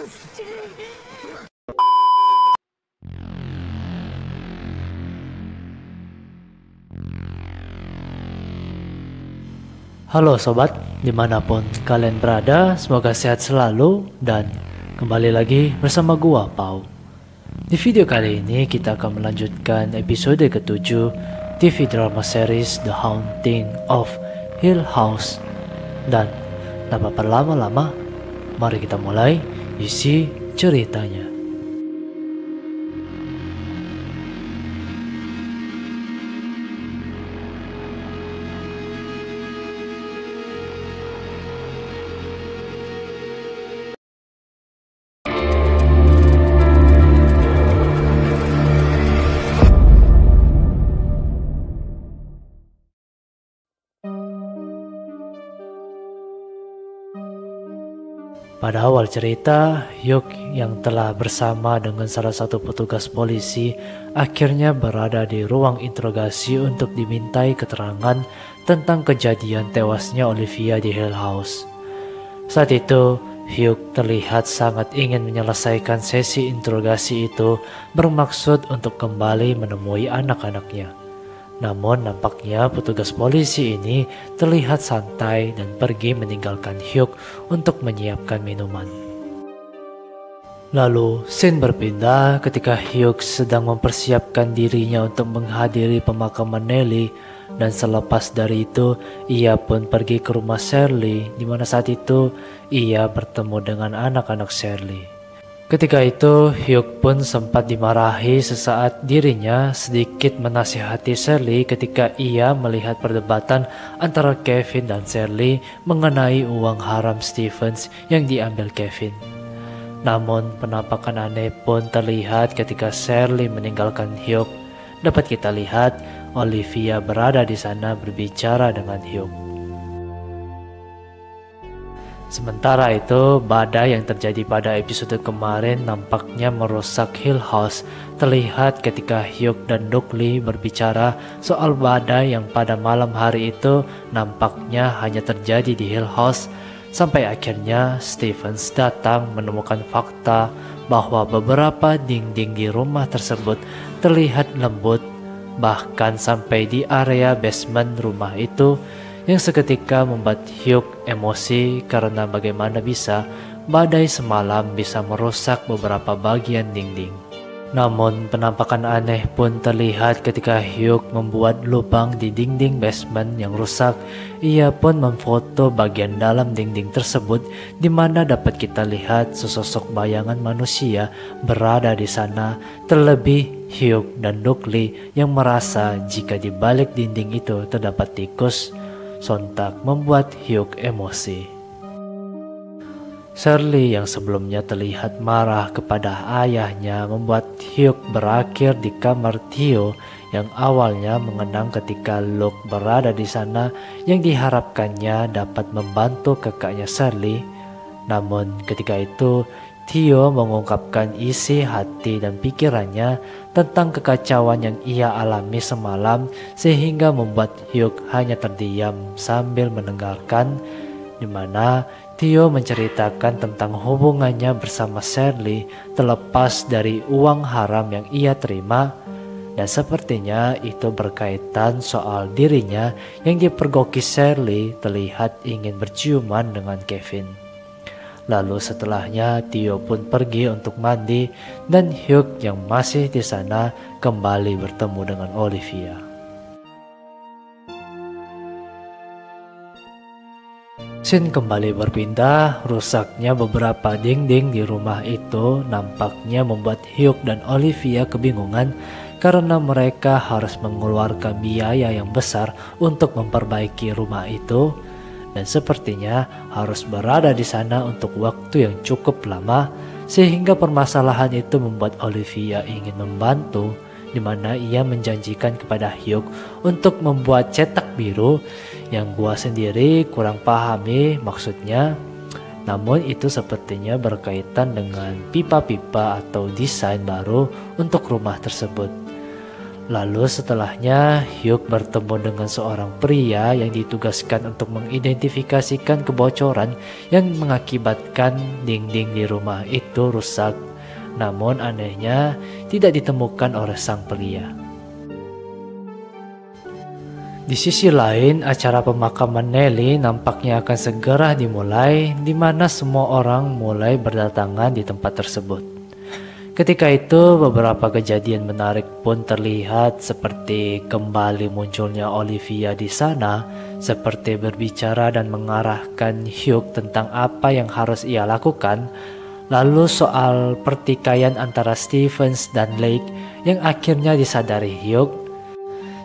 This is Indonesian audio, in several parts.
Halo sobat, dimanapun kalian berada, semoga sehat selalu dan kembali lagi bersama gua, Pau. Di video kali ini kita akan melanjutkan episode ke-7 TV drama series The Haunting of Hill House. Dan tanpa berlama-lama, mari kita mulai isi ceritanya. Pada awal cerita, Hyuk yang telah bersama dengan salah satu petugas polisi akhirnya berada di ruang interogasi untuk dimintai keterangan tentang kejadian tewasnya Olivia di Hill House. Saat itu, Hyuk terlihat sangat ingin menyelesaikan sesi interogasi itu bermaksud untuk kembali menemui anak-anaknya. Namun nampaknya petugas polisi ini terlihat santai dan pergi meninggalkan Hyuk untuk menyiapkan minuman. Lalu scene berpindah ketika Hyuk sedang mempersiapkan dirinya untuk menghadiri pemakaman Nelly, dan selepas dari itu ia pun pergi ke rumah Shirley, di mana saat itu ia bertemu dengan anak-anak Shirley. Ketika itu, Hyuk pun sempat dimarahi sesaat dirinya sedikit menasihati Shirley ketika ia melihat perdebatan antara Kevin dan Shirley mengenai uang haram Stevens yang diambil Kevin. Namun penampakan aneh pun terlihat ketika Shirley meninggalkan Hyuk. Dapat kita lihat Olivia berada di sana berbicara dengan Hyuk. Sementara itu, badai yang terjadi pada episode kemarin nampaknya merusak Hill House. Terlihat ketika Hyuk dan Dukli berbicara soal badai yang pada malam hari itu nampaknya hanya terjadi di Hill House. Sampai akhirnya Stevens datang menemukan fakta bahwa beberapa dinding di rumah tersebut terlihat lembut, bahkan sampai di area basement rumah itu, yang seketika membuat Hyuk emosi karena bagaimana bisa badai semalam bisa merusak beberapa bagian dinding. Namun penampakan aneh pun terlihat ketika Hyuk membuat lubang di dinding basement yang rusak. Ia pun memfoto bagian dalam dinding tersebut, di mana dapat kita lihat sesosok bayangan manusia berada di sana. Terlebih Hyuk dan Dukli yang merasa jika di balik dinding itu terdapat tikus. Sontak membuat Hyuk emosi. Shirley yang sebelumnya terlihat marah kepada ayahnya membuat Hyuk berakhir di kamar Theo yang awalnya mengenang ketika Luke berada di sana yang diharapkannya dapat membantu kakaknya Shirley. Namun ketika itu Theo mengungkapkan isi hati dan pikirannya tentang kekacauan yang ia alami semalam, sehingga membuat Hyuk hanya terdiam sambil mendengarkan, di mana Theo menceritakan tentang hubungannya bersama Shirley terlepas dari uang haram yang ia terima, dan sepertinya itu berkaitan soal dirinya yang dipergoki Shirley terlihat ingin berciuman dengan Kevin. Lalu setelahnya Theo pun pergi untuk mandi dan Hyuk yang masih di sana kembali bertemu dengan Olivia. Scene kembali berpindah, rusaknya beberapa dinding di rumah itu nampaknya membuat Hyuk dan Olivia kebingungan karena mereka harus mengeluarkan biaya yang besar untuk memperbaiki rumah itu. Dan sepertinya harus berada di sana untuk waktu yang cukup lama, sehingga permasalahan itu membuat Olivia ingin membantu, di mana ia menjanjikan kepada Hyuk untuk membuat cetak biru yang gua sendiri kurang pahami maksudnya. Namun itu sepertinya berkaitan dengan pipa-pipa atau desain baru untuk rumah tersebut. Lalu setelahnya Hugh bertemu dengan seorang pria yang ditugaskan untuk mengidentifikasikan kebocoran yang mengakibatkan dinding di rumah itu rusak. Namun anehnya tidak ditemukan oleh sang pria. Di sisi lain, acara pemakaman Nelly nampaknya akan segera dimulai, di mana semua orang mulai berdatangan di tempat tersebut. Ketika itu, beberapa kejadian menarik pun terlihat, seperti kembali munculnya Olivia di sana, seperti berbicara dan mengarahkan Hugh tentang apa yang harus ia lakukan, lalu soal pertikaian antara Stevens dan Lake yang akhirnya disadari Hugh,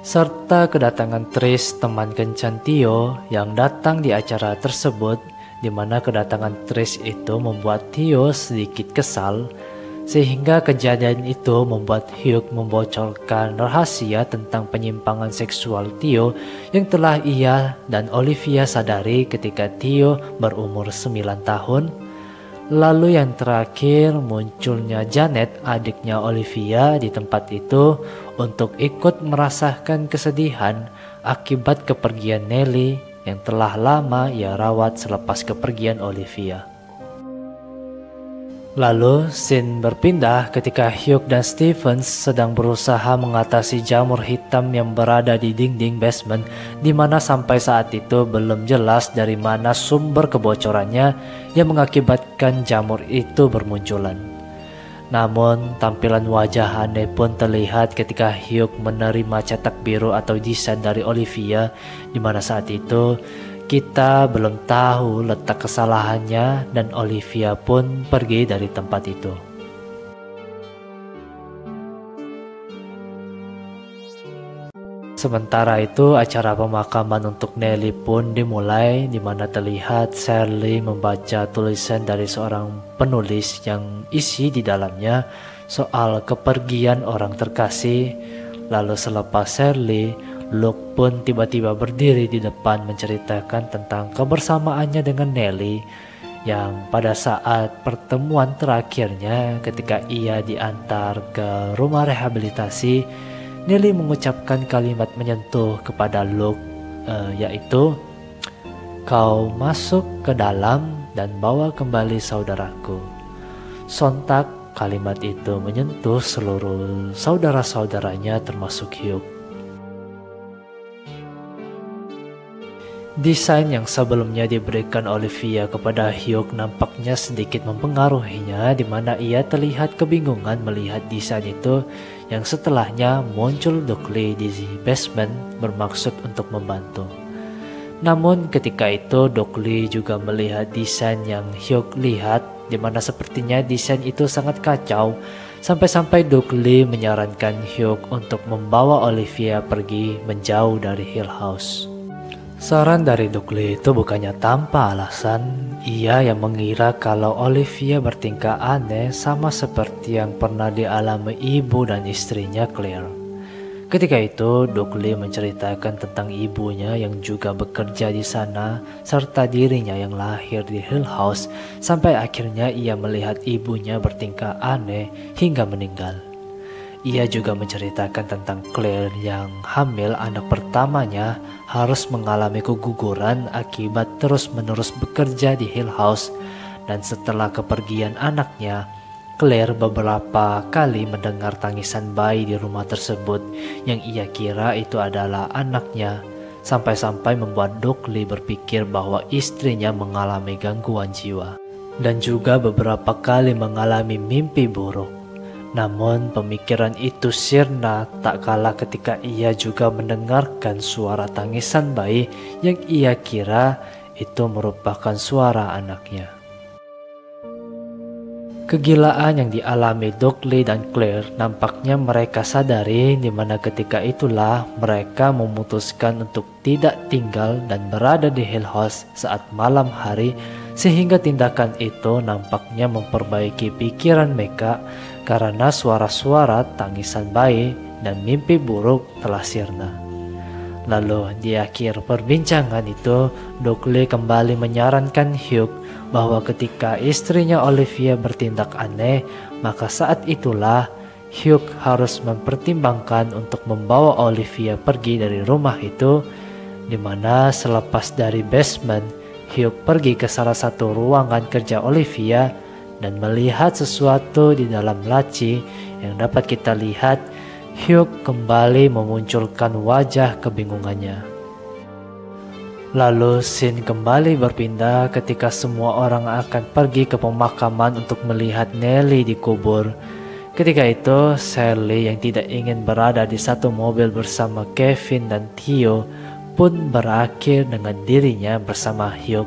serta kedatangan Trish, teman kencan Theo, yang datang di acara tersebut, di mana kedatangan Trish itu membuat Theo sedikit kesal, sehingga kejadian itu membuat Hugh membocorkan rahasia tentang penyimpangan seksual Theo yang telah ia dan Olivia sadari ketika Theo berumur 9 tahun. Lalu yang terakhir munculnya Janet, adiknya Olivia, di tempat itu untuk ikut merasakan kesedihan akibat kepergian Nelly yang telah lama ia rawat selepas kepergian Olivia. Lalu scene berpindah ketika Hugh dan Stevens sedang berusaha mengatasi jamur hitam yang berada di dinding basement, di mana sampai saat itu belum jelas dari mana sumber kebocorannya yang mengakibatkan jamur itu bermunculan. Namun tampilan wajah aneh pun terlihat ketika Hugh menerima cetak biru atau desain dari Olivia, di mana saat itu kita belum tahu letak kesalahannya dan Olivia pun pergi dari tempat itu. Sementara itu, acara pemakaman untuk Nelly pun dimulai, di mana terlihat Shirley membaca tulisan dari seorang penulis yang isi di dalamnya soal kepergian orang terkasih. Lalu selepas Shirley, Luke pun tiba-tiba berdiri di depan menceritakan tentang kebersamaannya dengan Nelly, yang pada saat pertemuan terakhirnya ketika ia diantar ke rumah rehabilitasi, Nelly mengucapkan kalimat menyentuh kepada Luke, yaitu, "Kau masuk ke dalam dan bawa kembali saudaraku." Sontak kalimat itu menyentuh seluruh saudara-saudaranya termasuk Hugh. Desain yang sebelumnya diberikan Olivia kepada Hugh nampaknya sedikit mempengaruhinya, di mana ia terlihat kebingungan melihat desain itu, yang setelahnya muncul Dockley di basement bermaksud untuk membantu. Namun ketika itu Dockley juga melihat desain yang Hugh lihat, di mana sepertinya desain itu sangat kacau, sampai-sampai Dockley menyarankan Hugh untuk membawa Olivia pergi menjauh dari Hill House. Saran dari Dockley itu bukannya tanpa alasan. Ia yang mengira kalau Olivia bertingkah aneh sama seperti yang pernah dialami ibu dan istrinya Claire. Ketika itu Dockley menceritakan tentang ibunya yang juga bekerja di sana, serta dirinya yang lahir di Hill House, sampai akhirnya ia melihat ibunya bertingkah aneh hingga meninggal. Ia juga menceritakan tentang Claire yang hamil anak pertamanya harus mengalami keguguran akibat terus-menerus bekerja di Hill House, dan setelah kepergian anaknya, Claire beberapa kali mendengar tangisan bayi di rumah tersebut yang ia kira itu adalah anaknya, sampai-sampai membuat Dockley berpikir bahwa istrinya mengalami gangguan jiwa dan juga beberapa kali mengalami mimpi buruk. Namun pemikiran itu sirna tak kalah ketika ia juga mendengarkan suara tangisan bayi yang ia kira itu merupakan suara anaknya. Kegilaan yang dialami Dockley dan Claire nampaknya mereka sadari, di mana ketika itulah mereka memutuskan untuk tidak tinggal dan berada di Hill House saat malam hari, sehingga tindakan itu nampaknya memperbaiki pikiran mereka karena suara-suara tangisan bayi dan mimpi buruk telah sirna. Lalu di akhir perbincangan itu, Dockley kembali menyarankan Hugh bahwa ketika istrinya Olivia bertindak aneh, maka saat itulah Hugh harus mempertimbangkan untuk membawa Olivia pergi dari rumah itu, di mana selepas dari basement, Hugh pergi ke salah satu ruangan kerja Olivia dan melihat sesuatu di dalam laci yang dapat kita lihat. Hugh kembali memunculkan wajah kebingungannya. Lalu scene kembali berpindah ketika semua orang akan pergi ke pemakaman untuk melihat Nelly dikubur. Ketika itu, Sally yang tidak ingin berada di satu mobil bersama Kevin dan Theo pun berakhir dengan dirinya bersama Hugh,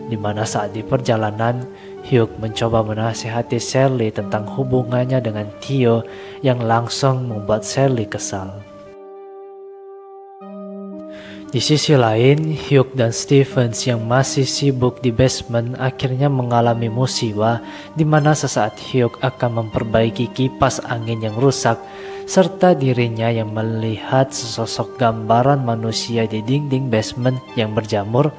di mana saat di perjalanan, Hugh mencoba menasihati Sally tentang hubungannya dengan Theo yang langsung membuat Sally kesal. Di sisi lain, Hugh dan Stevens yang masih sibuk di basement akhirnya mengalami musibah, di mana sesaat Hugh akan memperbaiki kipas angin yang rusak, serta dirinya yang melihat sesosok gambaran manusia di dinding basement yang berjamur.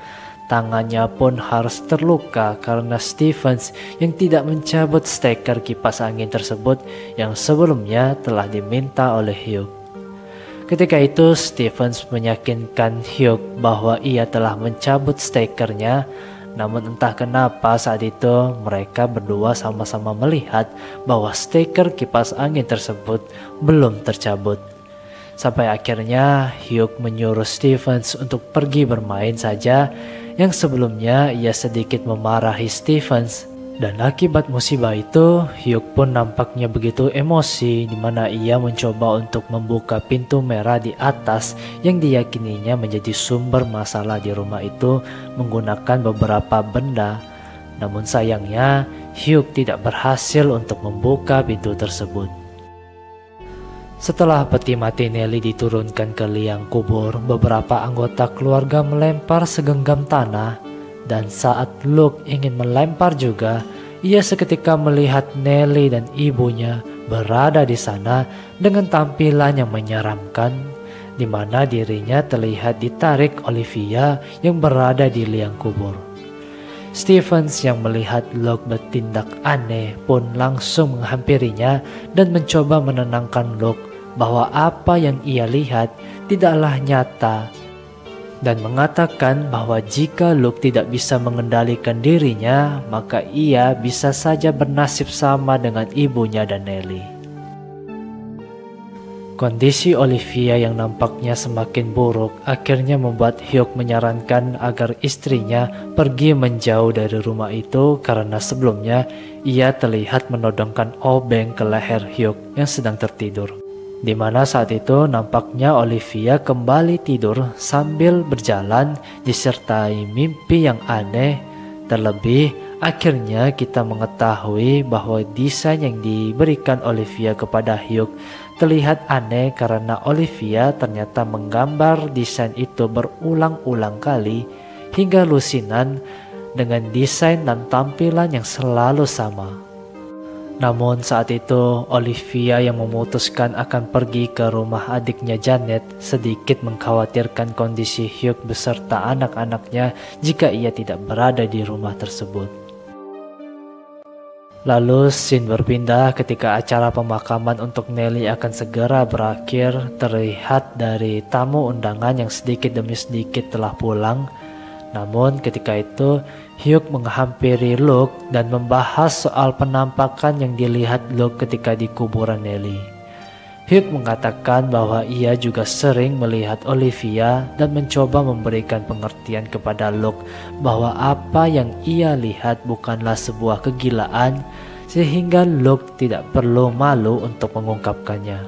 Tangannya pun harus terluka karena Stevens yang tidak mencabut steker kipas angin tersebut yang sebelumnya telah diminta oleh Hugh. Ketika itu Stevens meyakinkan Hugh bahwa ia telah mencabut stekernya, namun entah kenapa saat itu mereka berdua sama-sama melihat bahwa steker kipas angin tersebut belum tercabut. Sampai akhirnya Hugh menyuruh Stevens untuk pergi bermain saja, yang sebelumnya ia sedikit memarahi Stevens. Dan akibat musibah itu, Hugh pun nampaknya begitu emosi, di mana ia mencoba untuk membuka pintu merah di atas yang diyakininya menjadi sumber masalah di rumah itu menggunakan beberapa benda. Namun sayangnya, Hugh tidak berhasil untuk membuka pintu tersebut. Setelah peti mati Nelly diturunkan ke liang kubur, beberapa anggota keluarga melempar segenggam tanah, dan saat Luke ingin melempar juga, ia seketika melihat Nelly dan ibunya berada di sana dengan tampilan yang menyeramkan, di mana dirinya terlihat ditarik Olivia yang berada di liang kubur. Stevens yang melihat Luke bertindak aneh pun langsung menghampirinya dan mencoba menenangkan Luke bahwa apa yang ia lihat tidaklah nyata, dan mengatakan bahwa jika Luke tidak bisa mengendalikan dirinya, maka ia bisa saja bernasib sama dengan ibunya dan Nelly. Kondisi Olivia yang nampaknya semakin buruk akhirnya membuat Hugh menyarankan agar istrinya pergi menjauh dari rumah itu karena sebelumnya ia terlihat menodongkan obeng ke leher Hugh yang sedang tertidur. Di mana saat itu nampaknya Olivia kembali tidur sambil berjalan disertai mimpi yang aneh. Terlebih akhirnya kita mengetahui bahwa desain yang diberikan Olivia kepada Hugh terlihat aneh karena Olivia ternyata menggambar desain itu berulang-ulang kali hingga lusinan dengan desain dan tampilan yang selalu sama. Namun saat itu Olivia yang memutuskan akan pergi ke rumah adiknya Janet sedikit mengkhawatirkan kondisi Hugh beserta anak-anaknya jika ia tidak berada di rumah tersebut. Lalu scene berpindah ketika acara pemakaman untuk Nelly akan segera berakhir. Terlihat dari tamu undangan yang sedikit demi sedikit telah pulang. Namun ketika itu Hugh menghampiri Luke dan membahas soal penampakan yang dilihat Luke ketika di kuburan Nelly. Hugh mengatakan bahwa ia juga sering melihat Olivia dan mencoba memberikan pengertian kepada Luke bahwa apa yang ia lihat bukanlah sebuah kegilaan, sehingga Luke tidak perlu malu untuk mengungkapkannya.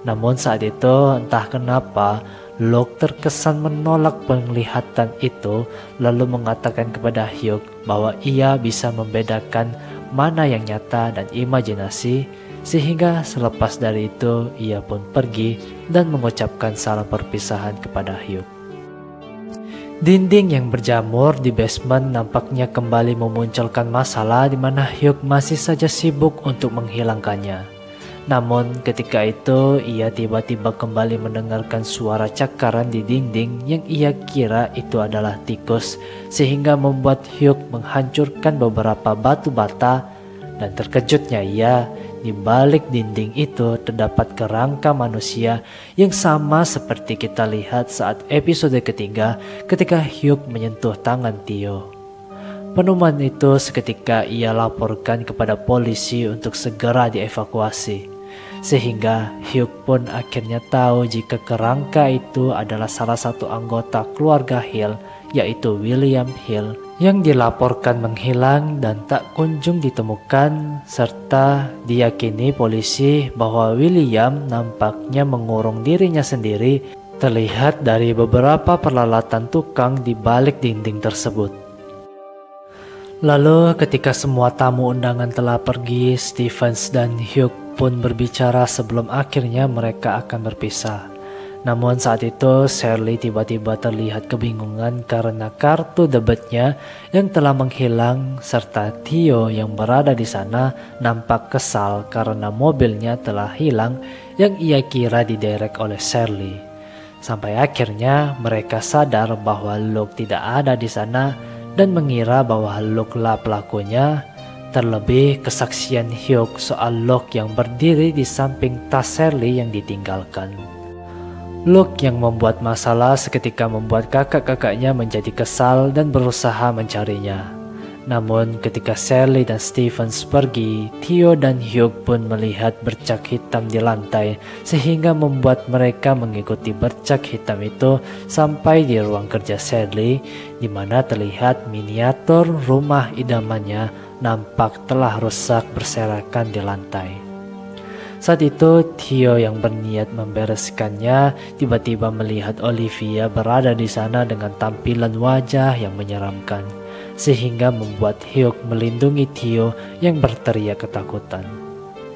Namun saat itu entah kenapa Luke terkesan menolak penglihatan itu, lalu mengatakan kepada Hugh bahwa ia bisa membedakan mana yang nyata dan imajinasi, sehingga selepas dari itu ia pun pergi dan mengucapkan salam perpisahan kepada Hugh. Dinding yang berjamur di basement nampaknya kembali memunculkan masalah di mana Hugh masih saja sibuk untuk menghilangkannya. Namun ketika itu ia tiba-tiba kembali mendengarkan suara cakaran di dinding yang ia kira itu adalah tikus, sehingga membuat Hugh menghancurkan beberapa batu bata, dan terkejutnya ia di balik dinding itu terdapat kerangka manusia yang sama seperti kita lihat saat episode ketiga ketika Hugh menyentuh tangan Theo. Penemuan itu seketika ia laporkan kepada polisi untuk segera dievakuasi, sehingga Hugh pun akhirnya tahu jika kerangka itu adalah salah satu anggota keluarga Hill, yaitu William Hill, yang dilaporkan menghilang dan tak kunjung ditemukan, serta diyakini polisi bahwa William nampaknya mengurung dirinya sendiri, terlihat dari beberapa peralatan tukang di balik dinding tersebut. Lalu ketika semua tamu undangan telah pergi, Stevens dan Hugh pun berbicara sebelum akhirnya mereka akan berpisah. Namun saat itu Shirley tiba-tiba terlihat kebingungan karena kartu debitnya yang telah menghilang, serta Theo yang berada di sana nampak kesal karena mobilnya telah hilang yang ia kira diderek oleh Shirley. Sampai akhirnya mereka sadar bahwa Luke tidak ada di sana dan mengira bahwa Luke lah pelakunya. Terlebih kesaksian Hugh soal Luke yang berdiri di samping tas Shirley yang ditinggalkan. Luke yang membuat masalah seketika membuat kakak-kakaknya menjadi kesal dan berusaha mencarinya. Namun ketika Shirley dan Stevens pergi, Theo dan Hugh pun melihat bercak hitam di lantai sehingga membuat mereka mengikuti bercak hitam itu sampai di ruang kerja Shirley, di mana terlihat miniatur rumah idamannya nampak telah rusak berserakan di lantai. Saat itu Theo yang berniat membereskannya tiba-tiba melihat Olivia berada di sana dengan tampilan wajah yang menyeramkan, sehingga membuat Hugh melindungi Theo yang berteriak ketakutan.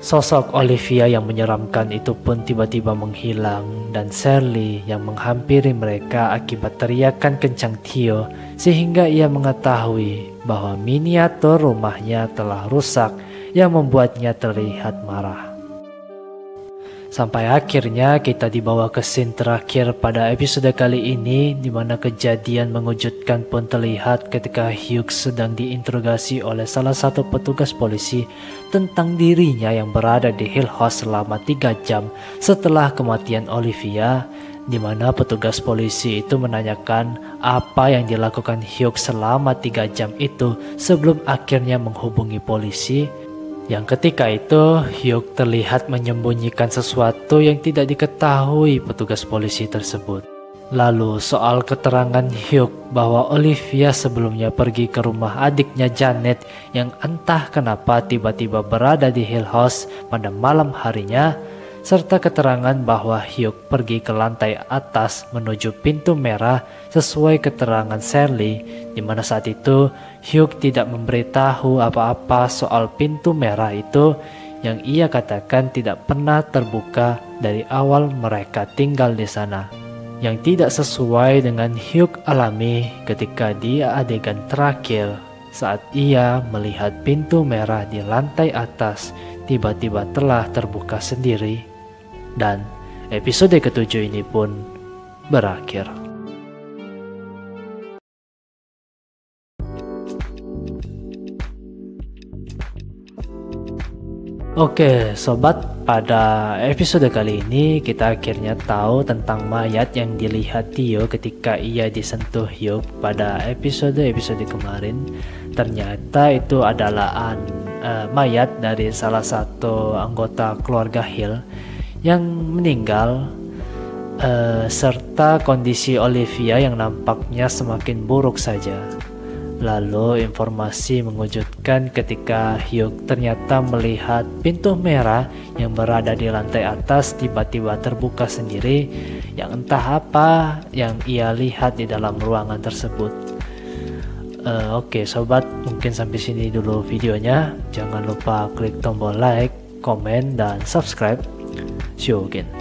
Sosok Olivia yang menyeramkan itu pun tiba-tiba menghilang dan Shirley yang menghampiri mereka akibat teriakan kencang Theo, sehingga ia mengetahui bahwa miniatur rumahnya telah rusak yang membuatnya terlihat marah. Sampai akhirnya kita dibawa ke scene terakhir pada episode kali ini, di mana kejadian mengejutkan pun terlihat ketika Hugh sedang diinterogasi oleh salah satu petugas polisi tentang dirinya yang berada di Hill House selama 3 jam setelah kematian Olivia, di mana petugas polisi itu menanyakan apa yang dilakukan Hugh selama 3 jam itu sebelum akhirnya menghubungi polisi. Yang ketika itu Hugh terlihat menyembunyikan sesuatu yang tidak diketahui petugas polisi tersebut. Lalu soal keterangan Hugh bahwa Olivia sebelumnya pergi ke rumah adiknya Janet yang entah kenapa tiba-tiba berada di Hill House pada malam harinya, serta keterangan bahwa Hugh pergi ke lantai atas menuju pintu merah sesuai keterangan Shirley, di mana saat itu Hugh tidak memberitahu apa-apa soal pintu merah itu yang ia katakan tidak pernah terbuka dari awal mereka tinggal di sana, yang tidak sesuai dengan Hugh alami ketika di adegan terakhir saat ia melihat pintu merah di lantai atas tiba-tiba telah terbuka sendiri. Dan episode ke-7 ini pun berakhir. Oke sobat, pada episode kali ini kita akhirnya tahu tentang mayat yang dilihat Theo ketika ia disentuh Hugh pada episode kemarin. Ternyata itu adalah mayat dari salah satu anggota keluarga Hill yang meninggal, serta kondisi Olivia yang nampaknya semakin buruk saja. Lalu informasi mengejutkan ketika Hugh ternyata melihat pintu merah yang berada di lantai atas tiba-tiba terbuka sendiri, yang entah apa yang ia lihat di dalam ruangan tersebut. Oke sobat, mungkin sampai sini dulu videonya. Jangan lupa klik tombol like, komen, dan subscribe. See you again.